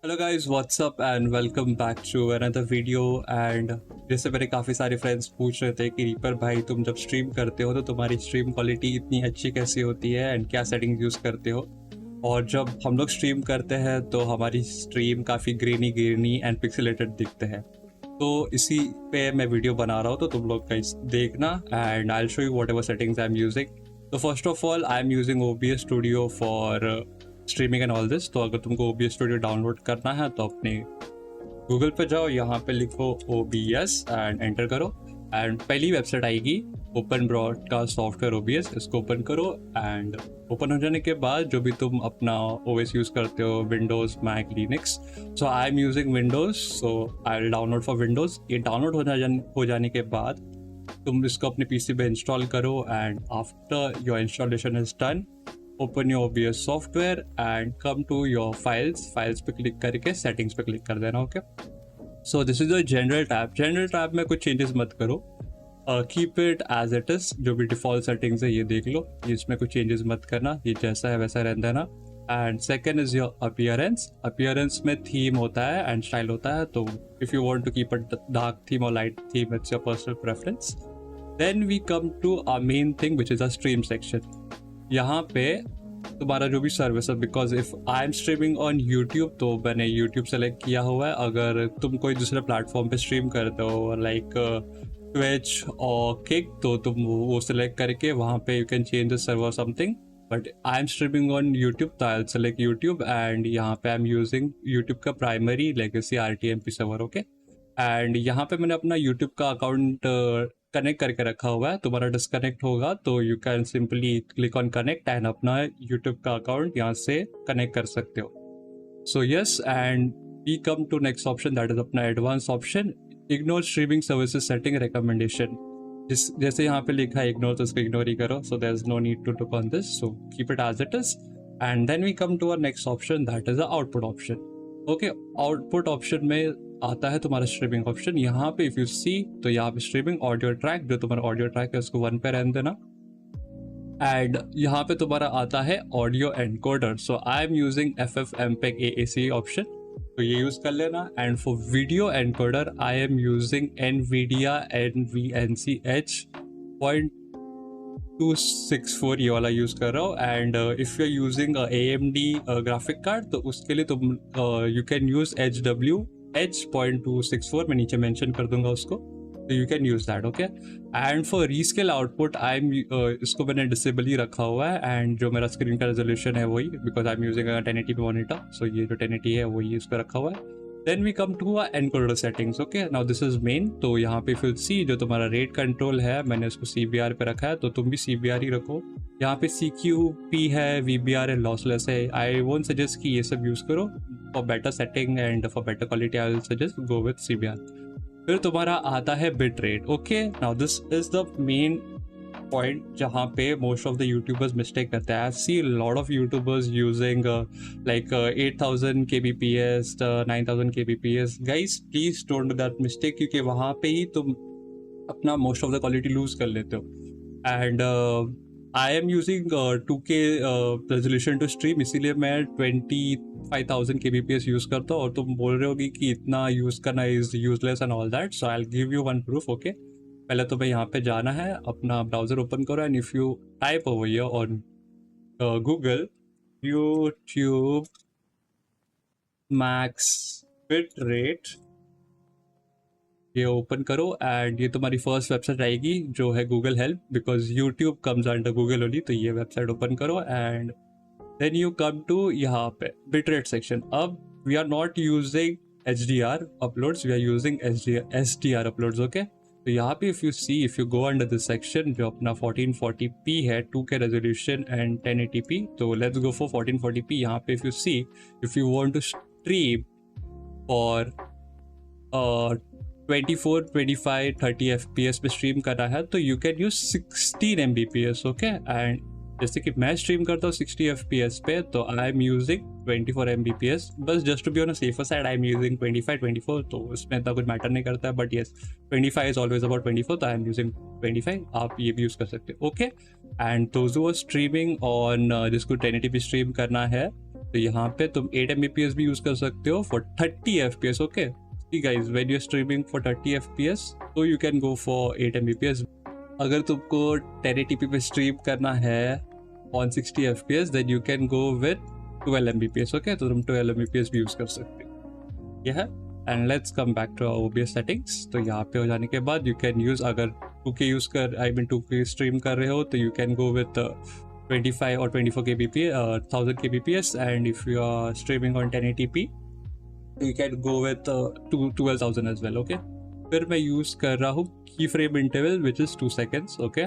Hello guys what's up and welcome back to another video. And जैसे मेरे काफ़ी सारे फ्रेंड्स पूछ रहे थे कि रीपर भाई तुम जब स्ट्रीम करते हो तो तुम्हारी स्ट्रीम क्वालिटी इतनी अच्छी कैसी होती है एंड क्या सेटिंग यूज़ करते हो। और जब हम लोग स्ट्रीम करते हैं तो हमारी स्ट्रीम काफ़ी ग्रेनी ग्रेनी एंड पिक्सेलेटेड दिखते हैं। तो इसी पे मैं वीडियो बना रहा हूँ, तो तुम लोग गाइस देखना and I will show you whatever settings I am using. तो first of all I am using OBS studio for streaming and all this. तो अगर तुमको OBS स्टूडियो डाउनलोड करना है तो अपने गूगल पे जाओ, यहाँ पे लिखो OBS एंड एंटर करो एंड पहली वेबसाइट आएगी ओपन ब्रॉडकास्ट सॉफ्टवेयर OBS। इसको ओपन करो एंड ओपन हो जाने के बाद जो भी तुम अपना OS यूज़ करते हो, Windows, Mac, Linux. So I am using Windows, so I will download for Windows. ये डाउनलोड हो जाने के बाद तुम इसको अपने PC पे इंस्टॉल करो and after your installation is done open your OBS software and come to your files पे क्लिक करके सेटिंग्स पे क्लिक कर देना। Okay, so this is your general tab में कुछ चेंजेस मत करो, keep it as it is. जो भी डिफॉल्ट सेटिंग्स है ये देख लो, इसमें कुछ चेंजेस मत करना, ये जैसा है वैसा रहने देना। And second is your appearance में थीम होता है एंड स्टाइल होता है। तो if you want to keep it dark theme और light theme, it's your personal preference. Then we come to our main thing which is a stream section. यहाँ पे तुम्हारा जो भी सर्विस है, because if I am streaming on YouTube तो मैंने YouTube select किया हुआ है। अगर तुम कोई दूसरे प्लेटफॉर्म पे स्ट्रीम करते हो लाइक ट्विच और किक, तो तुम वो सिलेक्ट करके वहाँ पे you can change the server something. But I am streaming on YouTube तो आई सेलेक्ट यूट्यूब एंड यहाँ पे आई एम यूजिंग यूट्यूब का primary legacy RTMP server. Okay, and यहाँ पे मैंने अपना यूट्यूब का अकाउंट कनेक्ट करके रखा हुआ है। तुम्हारा डिस्कनेक्ट होगा तो you can simply click on connect and अपना यूट्यूब का अकाउंट यहाँ से कनेक्ट कर सकते हो। So yes, and we come to next option, that is अपना advance option, ignore streaming services setting recommendation. जैसे यहाँ पे लिखा है इग्नोर, तो इसको इग्नोर ही करो। So there is no need to look on this, so keep it as it is. And then we come to our next option, that is the output option. Okay, output option में आता है तुम्हारा streaming option. यहाँ पे if you see तो यहाँ पे streaming audio track, जो तुम्हारा ऑडियो ट्रैक है उसको 1 पे रहने देना। एंड यहाँ पे तुम्हारा आता है audio encoder. So I am using FFmpeg AAC option, तो ये यूज कर लेना। And for video encoder I am using NVIDIA NVENC H.264, ये वाला यूज कर रहा हूँ। And if you are using AMD graphic card तो उसके लिए तुम यू कैन यूज H.264, मैं नीचे मेंशन कर दूंगा उसको, तो you can use that. Okay, and for rescale output I am इसको मैंने डिसेबल ही रखा हुआ है। एंड जो मेरा स्क्रीन का रेजोल्यूशन है वही, because I am using 1080p monitor, so ये जो 1080 है वही इसको रखा हुआ है। Then we come to encoder settings. Okay, now this is main. तो यहाँ पे फिर सी जो तुम्हारा रेट कंट्रोल है मैंने उसको CBR पे रखा है, तो तुम भी CBR ही रखो। यहाँ पे CQP है, VBR है, लॉसलेस है। आई वोंट सजेस्ट कि ये सब यूज करो। For better setting and for better quality I will suggest go with CBR। फिर तुम्हारा आता है bit rate. Okay, now this is the main point जहाँ पे most of the YouTubers mistake करते हैं। I see lot of YouTubers using like 8000 kbps, 9000 kbps। Guys please don't do that mistake, क्योंकि वहाँ पे ही तुम अपना most of the quality lose कर लेते हो। And I am using 2K resolution to stream, इसीलिए मैं 25,000 kbps यूज करता हूँ। और तुम बोल रहे होगी कि इतना यूज करना is useless and all that, so I will give you one proof. Okay, पहले तुम्हें यहाँ पे जाना है, अपना ब्राउजर ओपन करो and if you type over here on Google YouTube max bit rate, ये ओपन करो एंड ये तुम्हारी फर्स्ट वेबसाइट आएगी जो है Google help, because YouTube comes under Google only. तो ये वेबसाइट ओपन करो and then you come to यहाँ पे बिटरेट सेक्शन। अब we are not using HDR uploads, we are using SDR uploads. Okay, तो यहाँ पे if you go under this section जो अपना 1440p है, 2K रेजोल्यूशन एंड 1080p, तो लेट्स गो फॉर 1440p। यहाँ पे if you want to stream for 24, 25, 30 FPS पे स्ट्रीम करना है तो you can use 16 Mbps। Okay, and जैसे कि मैं स्ट्रीम करता हूँ 60 FPS पे, तो आई एम यूजिंग 24 Mbps। बस just to be on a safer side I am using 24, तो उसमें इतना कुछ मैटर नहीं करता है। But yes, 25 is always about 24, तो आई एम यूजिंग 25। आप ये भी यूज़ कर सकते हो। Okay, and those who are streaming on जिसको 1080p स्ट्रीम करना है तो यहाँ पे तुम 8 Mbps भी यूज कर सकते हो for 30 FPS. Okay guys, when you are streaming for 30 FPS तो you can go for 8 Mbps. अगर तुमको 1080p पे स्ट्रीम करना है on 60 FPS then you can go with 12 Mbps. Okay, तो तुम 12 Mbps भी यूज कर सकते हो. यह है. And let's come back to OBS settings. तो यहाँ पे हो जाने के बाद यू कैन यूज, अगर 2K यूज कर 2K स्ट्रीम कर रहे हो तो you can go with 25 or 24 kbps, 1000 kbps, and if you are streaming on 1080p you can go with 12,000 as well. Okay, फिर मैं यूज कर रहा हूँ की frame interval which is 2 seconds. Okay,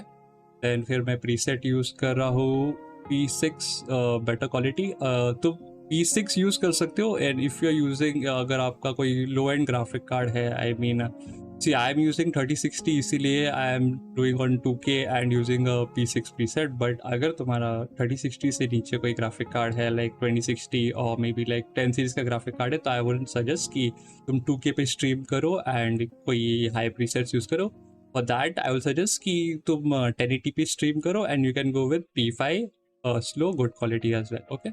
then फिर मैं प्रीसेट यूज कर रहा हूँ P6 बेटर क्वालिटी. तो P6 यूज कर सकते हो. And if you are using, अगर आपका कोई लो एंड ग्राफिक कार्ड है, I mean see I am using 3060, इसीलिए I am doing on 2K and using P6 preset. But अगर तुम्हारा 3060 से नीचे कोई ग्राफिक कार्ड है लाइक 2060 और मे बी लाइक 10 सीरीज का ग्राफिक कार्ड है, तो आई वुडंट सजेस्ट कि तुम 2K पे स्ट्रीम करो एंड कोई हाई प्रीसेट्स यूज करो. For that I will suggest कि तुम 1080p स्ट्रीम करो and you can go with P5 slow good quality as well. Okay,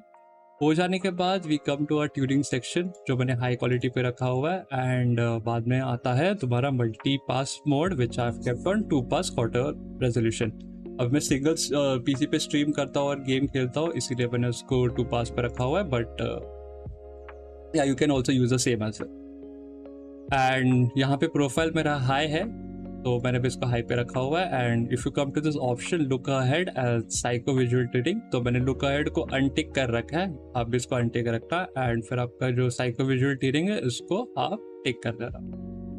हो जाने के बाद we come to a tuning section जो मैंने हाई क्वालिटी पे रखा हुआ है. एंड बाद में आता है तुम्हारा multi pass mode which I have kept on 2 pass quarter resolution. अब मैं सिंगल PC पे स्ट्रीम करता हूँ और गेम खेलता हूँ, इसीलिए मैंने उसको 2 पास पे रखा हुआ है. बट या you can also use the same as well. And यहाँ पे प्रोफाइल मेरा हाई है तो मैंने भी इसको हाई पे रखा हुआ है. And if you come to this option look ahead as psycho visual trading, तो मैंने लुक अहेड को अनटिक कर रखा है. आप भी इसको अनटिक रखना एंड फिर आपका जो साइको विजुअल ट्रेडिंग है इसको आप टिक कर देना.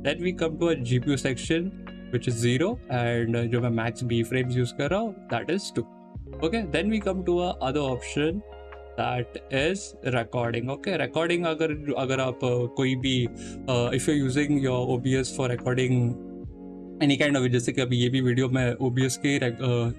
Then we come to a GPU section which is 0 and जो मैं मैक्स बी फ्रेम्स यूज कर रहा हूँ that is 2. Okay, then we come to a other option that is recording. Okay, recording अगर आप कोई भी if you using your OBS for recording any kind of, जैसे कि अभी ये भी वीडियो मैं OBS के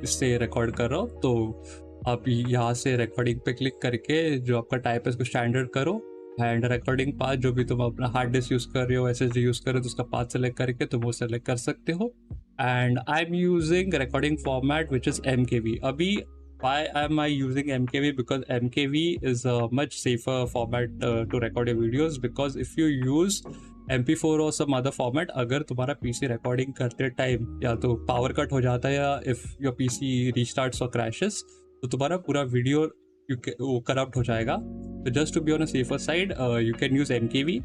इससे रिकॉर्ड कर रहा हूँ, तो आप यहाँ से रिकॉर्डिंग पे क्लिक करके जो आपका टाइप है उसको स्टैंडर्ड करो एंड रिकॉर्डिंग पाथ जो भी तुम अपना हार्ड डिस्क यूज़ कर रहे हो, SSD यूज़ कर रहे हो, तो उसका पाथ सेलेक्ट करके तुम वो सेलेक्ट कर सकते हो. And I am using recording format which is MKV. अभी why am I using MKV? Because MKV is a much safer format to record your videos, because if you use MP4 or some other format, अगर तुम्हारा PC recording करते time या तो power cut हो जाता है या इफ़ योर PC रीस्टार्ट्स और क्रैशेस, तो तुम्हारा पूरा वीडियो वो करप्ट हो जाएगा. तो just to be on a safer side you can use MKV.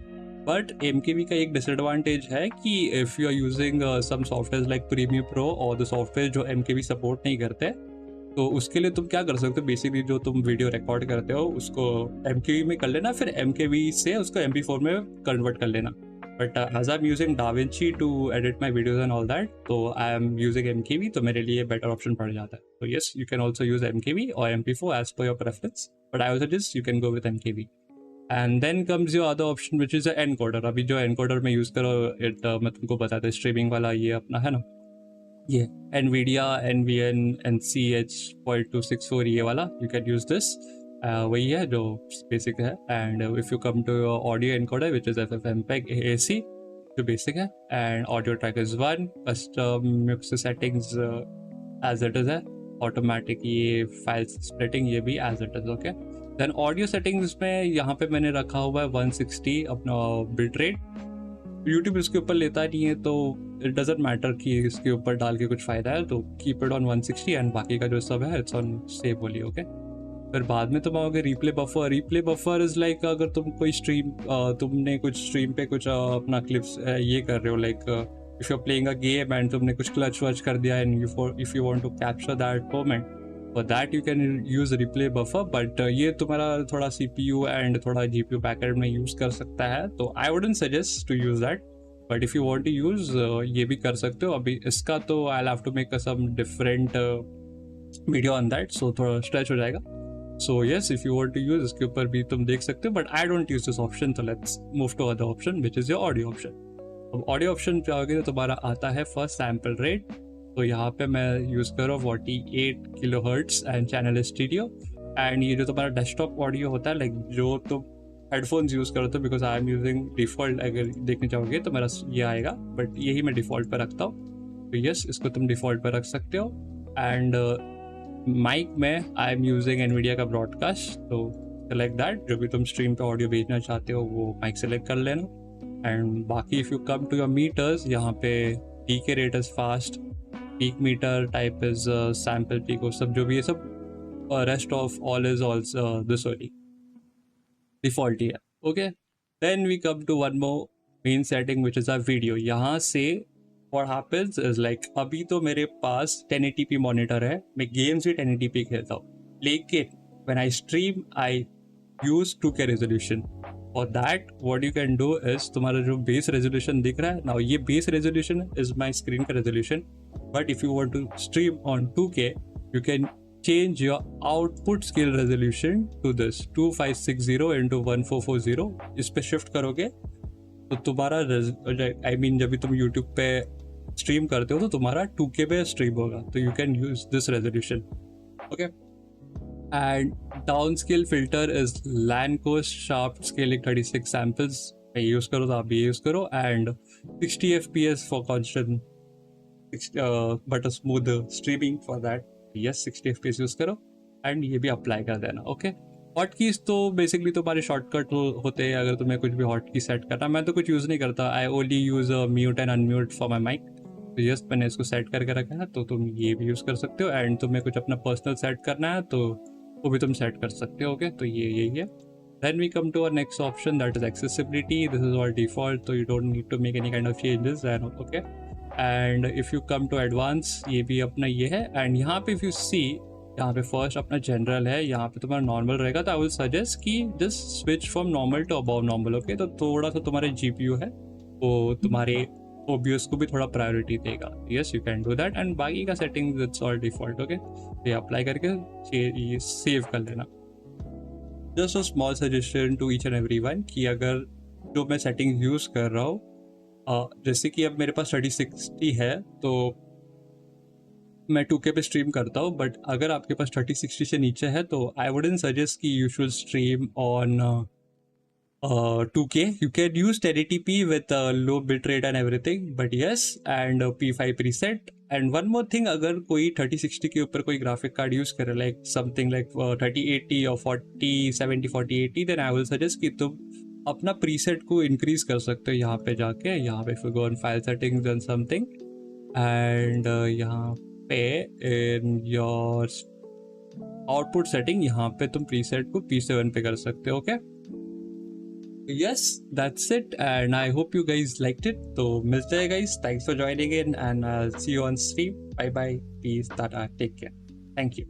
But MKV का एक डिसएडवांटेज है कि if you are using some software like Premiere Pro और द सॉफ्टवेयर जो MKV सपोर्ट नहीं करते, तो उसके लिए तुम क्या कर सकते हो, बेसिकली जो तुम वीडियो रिकॉर्ड करते हो उसको MKV में कर लेना, फिर MKV से उसको MP4 में कन्वर्ट कर लेना. But as I am using DaVinci to edit my videos and all that, तो आई एम यूजिंग MKV, तो मेरे लिए बेटर ऑप्शन पड़ जाता है. तो yes, you can also use MKV और MP4 as per your preference, but I will suggest you can go with MKV. And then comes your other option which is encoder. अभी जो encoder में use करो मैं तुमको बताता हूँ, streaming वाला ये अपना है ना, ये NVIDIA NVN NCH.264 ये वाला, यू कैन यूज दिस. वही है जो बेसिक है. And if you come to audio encoder which is FFmpeg AAC जो बेसिक है. And audio track is 1, custom mix settings as it is है, ऑटोमेटिक ये फाइल स्प्लिटिंग ये भी as it is. Okay, then audio settings में यहाँ पे मैंने रखा हुआ है 160 अपना बिट रेट. यूट्यूब इसके ऊपर लेता नहीं है तो इट डजेंट मैटर कि इसके ऊपर डाल के कुछ फ़ायदा है, तो कीप इट ऑन 160 एंड बाकी का जो सब है it's on save only. Okay, फिर बाद में तुम आओगे replay buffer. Replay buffer is like अगर तुम कोई स्ट्रीम तुमने कुछ स्ट्रीम पे कुछ अपना क्लिप्स ये कर रहे हो, like if you are playing a game and तुमने कुछ क्लच वच कर दिया and if you want to capture that moment, for that you can use replay buffer. But ये तुम्हारा थोड़ा CPU एंड थोड़ा GPU पैकेट में यूज़ कर सकता है, तो I wouldn't suggest to use that. But if you want to use ये भी कर सकते हो. अभी इसका तो I have to make some different video on that, so थोड़ा स्ट्रेच हो जाएगा. So yes, if you want to use इसके ऊपर भी तुम देख सकते हो, but I don't use this option. तो let's move to other option which is your audio option. अब ऑडियो ऑप्शन पे आओगे तो तुम्हारा आता है फर्स्ट सैम्पल रेट. तो यहाँ पे मैं यूज़ कर रहा हूँ 48 kHz and channel stereo. And ये जो तुम्हारा डेस्कटॉप ऑडियो होता है, लाइक जो तुम हेडफोन्स यूज़ करो, तो because I am using default, अगर देखने चाहोगे तो मेरा ये आएगा, बट यही मैं डिफ़ॉल्ट पर रखता हूँ. तो यस, इसको तुम डिफ़ॉल्ट पर रख सकते हो. एंड माइक में आई एम यूजिंग NVIDIA का ब्रॉडकास्ट, तो सेलेक्ट दैट, जो भी तुम स्ट्रीम पे ऑडियो भेजना चाहते हो वो माइक सेलेक्ट कर लेना। एंड बाकी if you come to your meters, यहाँ पे peak rate is fast, peak meter type is sample peak, वो सब जो भी है सब rest of all is also this only default ही है। Okay, then we come to one more main setting which is a video. यहाँ से what happens is like अभी तो मेरे पास 1080p मॉनिटर है, मैं गेम्स भी 1080p खेलता हूँ, लेकिन when I stream I use 2K resolution. For that what you can do is तुम्हारा जो बेस रेजोल्यूशन दिख रहा है ना, ये base resolution is my screen का resolution, but if you want to stream on 2K you can change your output scale resolution to this 2560 into 1440। इस पे शिफ्ट करोगे तो तुम्हारा जब भी तुम यूट्यूब पे स्ट्रीम करते हो तो तुम्हारा 2K पे स्ट्रीम होगा, तो you can use this resolution. Okay, and down scale filter is Lanco sharp scaling 36 samples, use करो तो आप भी यूज करो। And 60 FPS for constant but a smooth streaming for that, yes 60 FPS use करो and ये भी अप्लाई कर देना। ओके, हॉट कीज तो बेसिकली तुम्हारे शॉर्टकट होते हैं, अगर तुम्हें कुछ भी हॉट की सेट करना, मैं तो कुछ यूज़ नहीं करता, I only use mute and unmute for my mic. तो यस मैंने इसको सेट करके रखा है, तो तुम ये भी यूज़ कर सकते हो। एंड तुम्हें कुछ अपना पर्सनल सेट करना है तो वो भी तुम सेट कर सकते हो। ओके, तो ये यही है। Then we come to our next option, that is accessibility. This is all default, तो you don't need to make any kind of changes and okay. And if you come to advance, ये भी अपना ये है। And यहाँ पे if you see, यहाँ पे फर्स्ट अपना जनरल है, यहाँ पे तुम्हारा नॉर्मल रहेगा, तो आई विल सजेस्ट कि just switch from normal to above normal. Okay, तो थोड़ा सा तुम्हारे GPU है वो तुम्हारे OBS को भी थोड़ा प्रायोरिटी देगा। Yes you can do that. And बाकी का setting it's all default. Okay, ये अप्लाई करके ये सेव कर लेना। Just a small suggestion to each and every one कि अगर जो मैं सेटिंग यूज़ कर रहा हूँ, जैसे कि अब मेरे पास 3060 है तो मैं 2K पे स्ट्रीम करता हूँ, बट अगर आपके पास 3060 से नीचे है तो आई वुडंट सजेस्ट कि you should stream on 2K। You can use 1080p with low bit rate and everything, but yes, and P5 preset। and one more thing, अगर कोई 3060 के ऊपर कोई ग्राफिक कार्ड यूज करे लाइक समथिंग लाइक 3080 और 4070 4080, then I will suggest कि तुम अपना प्रीसेट को इंक्रीज कर सकते हो। यहाँ पे जाके, यहाँ पे फिर go on file settings and something, and यहाँ पे इन योर आउटपुट सेटिंग, यहाँ पे तुम प्रीसेट को P7 पे कर सकते हो। Okay, yes, that's it, and I hope you guys liked it। तो मिलते हैं guys, thanks for joining in and I'll see you on stream। Bye bye, peace, tata, take care, thank you।